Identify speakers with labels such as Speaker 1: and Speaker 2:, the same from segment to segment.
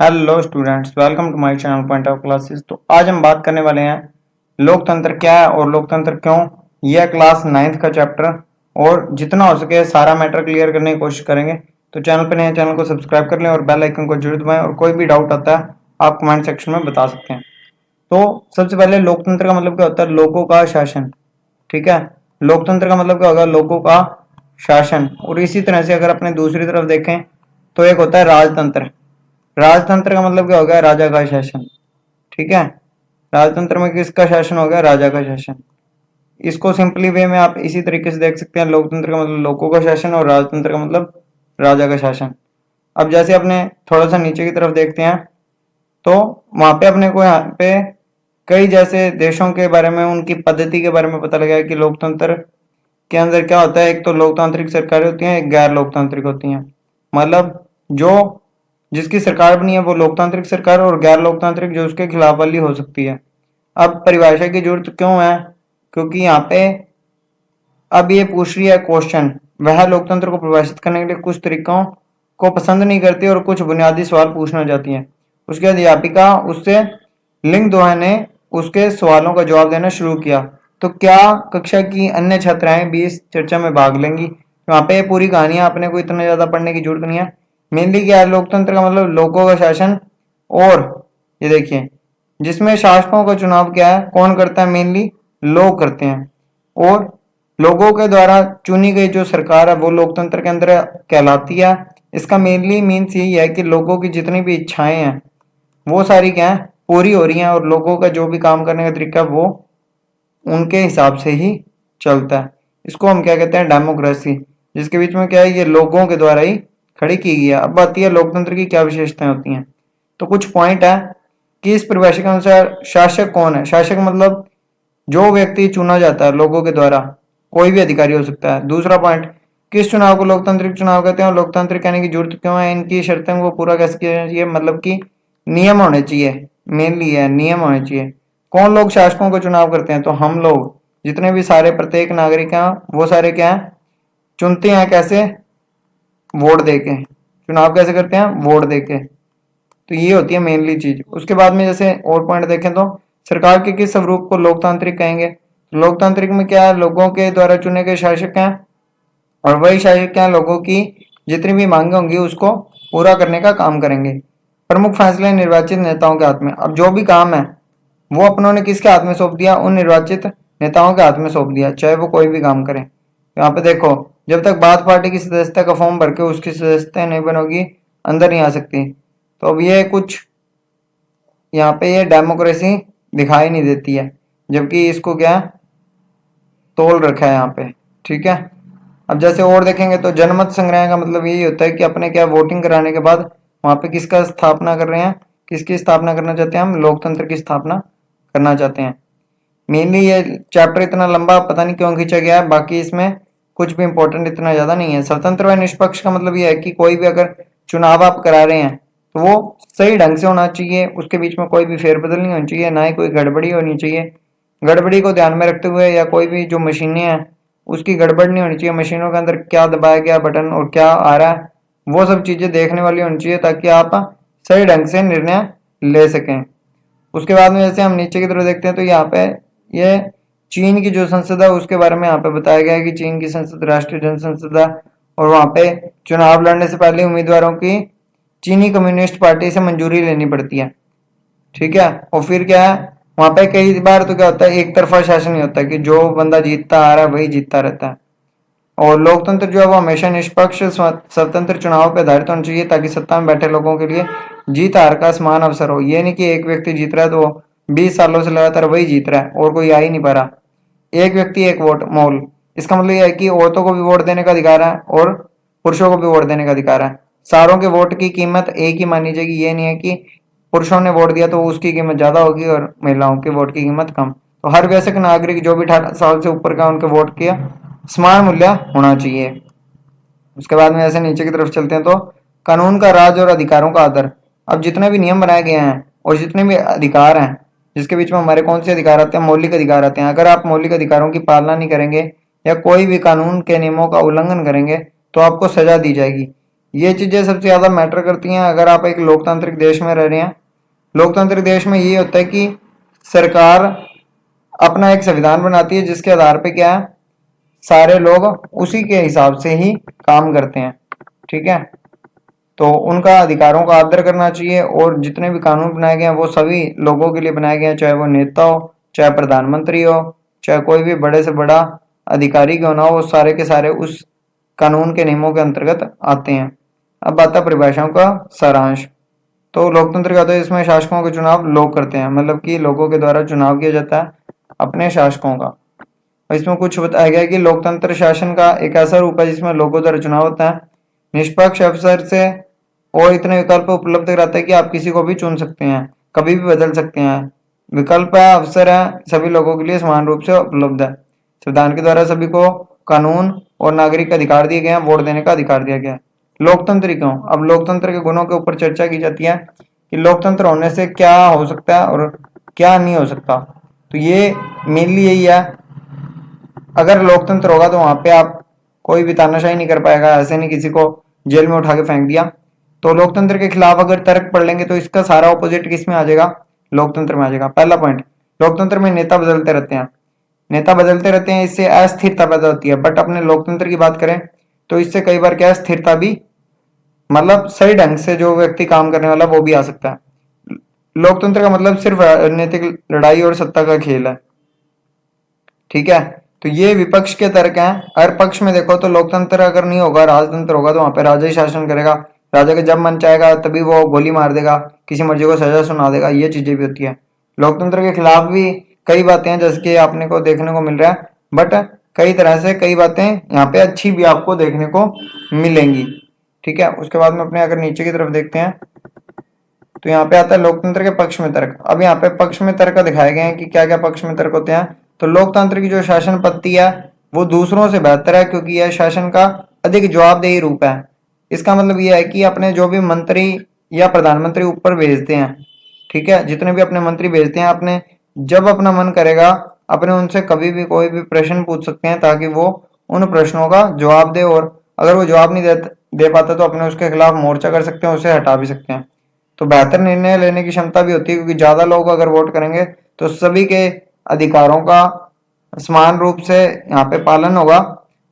Speaker 1: Hello students, welcome to my channel point of classes. तो आज हम बात करने वाले हैं लोकतंत्र क्या है और लोकतंत्र क्यों। यह क्लास 9th का चैप्टर और जितना हो सके सारा मैटर क्लियर करने की कोशिश करेंगे। तो चैनल पर नए चैनल को सब्सक्राइब कर लें और बेल आइकन को जरूर दबाएं और कोई भी डाउट आता है आप कमेंट सेक्शन में बता सकते हैं। तो सबसे पहले लोकतंत्र का मतलब क्या होता है? लोगों का शासन। ठीक है, लोकतंत्र का मतलब क्या होगा? लोगों का शासन। और इसी तरह से अगर अपने दूसरी तरफ देखें तो एक होता है राजतंत्र। राजतंत्र का मतलब क्या हो गया? राजा का शासन। ठीक है, राजतंत्र में किसका शासन हो गया? राजा का शासन। इसको सिंपली वे में आप इसी तरीके से देख सकते हैं, लोकतंत्र का मतलब लोगों का शासन और राजतंत्र का मतलब राजा का शासन। अब जैसे अपने थोड़ा सा नीचे की तरफ देखते हैं तो वहां पे अपने को यहाँ पे कई जैसे देशों के बारे में, उनकी पद्धति के बारे में पता लगा है कि लोकतंत्र के अंदर क्या होता है। एक तो लोकतांत्रिक सरकारें होती हैं, एक गैर लोकतांत्रिक होती हैं। मतलब जो जिसकी सरकार बनी है वो लोकतांत्रिक सरकार, और गैर लोकतांत्रिक जो उसके खिलाफ वाली हो सकती है। अब परिभाषा की जरूरत क्यों है? क्योंकि यहाँ पे अब ये पूछ रही है क्वेश्चन, वह लोकतंत्र को परिभाषित करने के लिए कुछ तरीकों को पसंद नहीं करती और कुछ बुनियादी सवाल पूछना चाहती है। उसके अध्यापिका उससे लिंग दोहा ने उसके सवालों का जवाब देना शुरू किया। तो क्या कक्षा की अन्य छात्राएं भी इस चर्चा में भाग लेंगी? वहां पे पूरी कहानियां अपने को इतना ज्यादा पढ़ने की जरूरत नहीं है। मेनली क्या है? लोकतंत्र का मतलब लोगों का शासन। और ये देखिए, जिसमें शासकों का चुनाव क्या है, कौन करता है? मेनली लोग करते हैं। और लोगों के द्वारा चुनी गई जो सरकार है वो लोकतंत्र के अंदर कहलाती है। इसका मेनली मीन्स यही है कि लोगों की जितनी भी इच्छाएं हैं वो सारी क्या है? पूरी हो रही हैं, और लोगों का जो भी काम करने का तरीका वो उनके हिसाब से ही चलता है। इसको हम क्या कहते हैं? डेमोक्रेसी। जिसके बीच में क्या है? ये लोगों के द्वारा ही खड़ी की गई है। अब आती है लोकतंत्र की क्या विशेषताएं होती हैं। तो कुछ पॉइंट है कि इस परिभाषा के अनुसार शासक कौन है। शासक मतलब जो व्यक्ति चुना जाता है लोगों के द्वारा, कोई भी अधिकारी हो सकता है। दूसरा पॉइंट, किस चुनाव को लोकतांत्रिक चुनाव कहते हैं और लोकतांत्रिक कहने की जरूरत क्यों है? इनकी शर्तें को पूरा कैसे किया जाना चाहिए? मतलब कि नियम होने चाहिए। मेनली है नियम होने चाहिए। कौन लोग शासकों को चुनाव करते हैं? तो हम लोग, जितने भी सारे प्रत्येक नागरिक हैं वो सारे क्या है? चुनते हैं। कैसे? वोट देके। चुनाव कैसे करते हैं? वोट देके। तो ये होती है मेनली चीज। उसके बाद में जैसे और पॉइंट देखें तो सरकार के किस स्वरूप को लोकतांत्रिक कहेंगे? लोकतांत्रिक में क्या है? लोगों के द्वारा चुने गए शासक हैं, और वही शासक क्या है? लोगों की जितनी भी मांगे होंगी उसको पूरा करने का काम करेंगे। प्रमुख फैसले निर्वाचित नेताओं के हाथ में। अब जो भी काम है वो अपनों ने किसके हाथ में सौंप दिया? उन निर्वाचित नेताओं के हाथ में सौंप दिया, चाहे वो कोई भी काम करें। यहाँ पे देखो, जब तक बात पार्टी की सदस्यता का फॉर्म भर के उसकी सदस्यता नहीं बनोगी अंदर नहीं आ सकती। तो अब ये कुछ यहाँ पे ये डेमोक्रेसी दिखाई नहीं देती है, जबकि इसको क्या तोल रखा है यहाँ पे। ठीक है, अब जैसे और देखेंगे तो जनमत संग्रह का मतलब यही होता है कि अपने क्या वोटिंग कराने के बाद वहां पे किसका स्थापना कर रहे हैं, किसकी स्थापना करना चाहते हैं? हम लोकतंत्र की स्थापना करना चाहते हैं। मेनली ये चैप्टर इतना लंबा पता नहीं क्यों खींचा गया है, बाकी इसमें कुछ भी इंपॉर्टेंट इतना ज्यादा नहीं है। स्वतंत्र व निष्पक्ष का मतलब यह है कि कोई भी अगर चुनाव आप करा रहे हैं तो वो सही ढंग से होना चाहिए, उसके बीच में कोई भी फेरबदल नहीं होनी चाहिए, ना ही कोई गड़बड़ी होनी चाहिए। गड़बड़ी को ध्यान में रखते हुए, या कोई भी जो मशीनें हैं उसकी गड़बड़ नहीं होनी चाहिए, मशीनों के अंदर क्या दबाया गया बटन और क्या आ रहा है वो सब चीजें देखने वाली होनी चाहिए, ताकि आप सही ढंग से निर्णय ले सकें। उसके बाद में जैसे हम नीचे की तरफ देखते हैं तो यहाँ पे ये चीन की जो संसद है उसके बारे में यहाँ पे बताया गया है कि चीन की संसद राष्ट्रीय जन संसद है, और वहां पे चुनाव लड़ने से पहले उम्मीदवारों की चीनी कम्युनिस्ट पार्टी से मंजूरी लेनी पड़ती है। ठीक है, और फिर क्या है? वहां पे कई बार तो क्या होता है, एक तरफा शासन ही होता है कि जो बंदा जीतता आ रहा है वही जीतता रहता है। और लोकतंत्र जो है वो हमेशा निष्पक्ष स्वतंत्र चुनाव पर आधारित होना चाहिए, ताकि सत्ता में बैठे लोगों के लिए जीत हार का समान अवसर हो। ये नहीं कि एक व्यक्ति जीत रहा है तो 20 सालों से लगातार वही जीत रहा है और कोई आ ही नहीं पा रहा। एक व्यक्ति एक वोट मोल, इसका मतलब यह है कि औरतों को भी वोट देने का अधिकार है और पुरुषों को भी वोट देने का अधिकार है। सारों के वोट की कीमत एक ही मानी जाएगी। ये नहीं है कि पुरुषों ने वोट दिया तो उसकी कीमत ज्यादा होगी और महिलाओं की वोट की कीमत कम। तो हर वयस्क नागरिक जो भी 18 साल से ऊपर का उनके वोट किया समान मूल्य होना चाहिए। उसके बाद में ऐसे नीचे की तरफ चलते हैं तो कानून का राज और अधिकारों का आदर। अब जितने भी नियम बनाए गए हैं और जितने भी अधिकार हैं, जिसके बीच में हमारे कौन से अधिकार आते हैं? मौलिक अधिकार आते हैं। अगर आप मौलिक अधिकारों की पालना नहीं करेंगे या कोई भी कानून के नियमों का उल्लंघन करेंगे तो आपको सजा दी जाएगी। ये चीजें सबसे ज्यादा मैटर करती हैं अगर आप एक लोकतांत्रिक देश में रह रहे हैं। लोकतांत्रिक देश में ये होता है कि सरकार अपना एक संविधान बनाती है जिसके आधार पे क्या है, सारे लोग उसी के हिसाब से ही काम करते हैं। ठीक है, तो उनका अधिकारों का आदर करना चाहिए और जितने भी कानून बनाए गए हैं वो सभी लोगों के लिए बनाए गए हैं, चाहे वो नेता हो, चाहे प्रधानमंत्री हो, चाहे कोई भी बड़े से बड़ा अधिकारी क्यों ना हो, वो सारे के सारे उस कानून के नियमों के अंतर्गत आते हैं। अब आता है परिभाषाओं का सारांश। तो लोकतंत्र का तो इसमें शासकों का चुनाव लोग करते हैं, मतलब कि लोगों के द्वारा चुनाव किया जाता है अपने शासकों का। और इसमें कुछ बताया गया है कि लोकतंत्र शासन का एक ऐसा रूप है जिसमें लोगों द्वारा चुनाव होता है, निष्पक्ष अवसर से और इतने विकल्प उपलब्ध कराता है कि आप किसी को भी चुन सकते हैं, कभी भी बदल सकते हैं। विकल्प है, अवसर है, सभी लोगों के लिए समान रूप से उपलब्ध है। संविधान के द्वारा सभी को कानून और नागरिक अधिकार दिए गए हैं, वोट देने का अधिकार दिया गया है। लोकतंत्र क्यों? अब लोकतंत्र के गुणों के ऊपर चर्चा की जाती है कि लोकतंत्र होने से क्या हो सकता है और क्या नहीं हो सकता। तो ये मेनली यही है, अगर लोकतंत्र होगा तो वहां पे आप कोई भी तानाशाही नहीं कर पाएगा, ऐसे नहीं किसी को जेल में उठा के फेंक दिया। तो लोकतंत्र के खिलाफ अगर तर्क पढ़ लेंगे तो इसका सारा ऑपोजिट किस में आ जाएगा? लोकतंत्र में आ जाएगा। पहला पॉइंट, लोकतंत्र में नेता बदलते रहते हैं, नेता बदलते रहते हैं, इससे अस्थिरता पैदा होती है। बट अपने लोकतंत्र की बात करें तो इससे कई बार क्या है, स्थिरता भी, मतलब सही ढंग से जो व्यक्ति काम करने वाला वो भी आ सकता है। लोकतंत्र का मतलब सिर्फ राजनीतिक लड़ाई और सत्ता का खेल है। ठीक है, तो ये विपक्ष के तर्क हैं। अगर पक्ष में देखो तो लोकतंत्र अगर नहीं होगा, राजतंत्र होगा, तो वहां पे राजा ही शासन करेगा। राजा का जब मन चाहेगा तभी वो गोली मार देगा, किसी मर्जी को सजा सुना देगा, ये चीजें भी होती है। लोकतंत्र के खिलाफ भी कई बातें हैं जैसे कि आपने को देखने को मिल रहा है, बट कई तरह से कई बातें यहाँ पे अच्छी भी आपको देखने को मिलेंगी। ठीक है, उसके बाद में अपने अगर नीचे की तरफ देखते हैं तो यहाँ पे आता है लोकतंत्र के पक्ष में तर्क। अब यहाँ पे पक्ष में तर्क दिखाए गए हैं कि क्या क्या पक्ष में तर्क होते हैं। तो लोकतंत्र की जो शासन पद्धति है वो दूसरों से बेहतर है क्योंकि यह शासन का अधिक जवाबदेही रूप है। इसका मतलब यह है कि अपने जो भी मंत्री या प्रधानमंत्री ऊपर भेजते हैं, ठीक है, जितने भी अपने मंत्री भेजते हैं, अपने जब अपना मन करेगा अपने उनसे कभी भी कोई भी प्रश्न पूछ सकते हैं ताकि वो उन प्रश्नों का जवाब दे, और अगर वो जवाब नहीं दे पाता तो अपने उसके खिलाफ मोर्चा कर सकते हैं, उसे हटा भी सकते हैं। तो बेहतर निर्णय लेने की क्षमता भी होती है क्योंकि ज्यादा लोग अगर वोट करेंगे तो सभी के अधिकारों का समान रूप से यहाँ पे पालन होगा।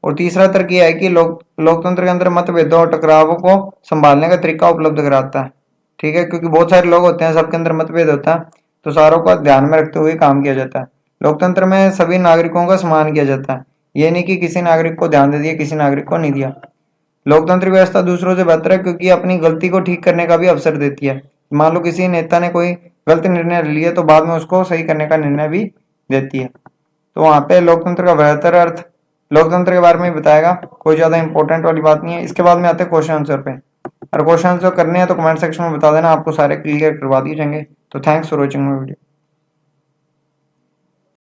Speaker 1: और तीसरा तर्क यह है कि लोकतंत्र के अंदर मतभेदों और टकरावों को संभालने का तरीका उपलब्ध कराता है। ठीक है, क्योंकि बहुत सारे लोग होते हैं, सबके अंदर मतभेद होता है, तो सारों को ध्यान में रखते हुए काम किया जाता है। लोकतंत्र में सभी नागरिकों का सम्मान किया जाता है, ये नहीं कि किसी नागरिक को ध्यान दे दिया किसी नागरिक को नहीं दिया। लोकतांत्रिक व्यवस्था दूसरों से बेहतर है क्योंकि अपनी गलती को ठीक करने का भी अवसर देती है। मान लो किसी नेता ने कोई गलत निर्णय लिया तो बाद में उसको सही करने का निर्णय भी देती है। तो वहां पे लोकतंत्र का बेहतर अर्थ लोकतंत्र के बारे में बताएगा, कोई ज्यादा इंपॉर्टेंट वाली बात नहीं है। इसके बाद में आते हैं क्वेश्चन आंसर पे, और क्वेश्चन आंसर करने हैं तो कमेंट सेक्शन में बता देना, आपको सारे क्लियर करवा दिए जाएंगे। तो thanks for watching my video.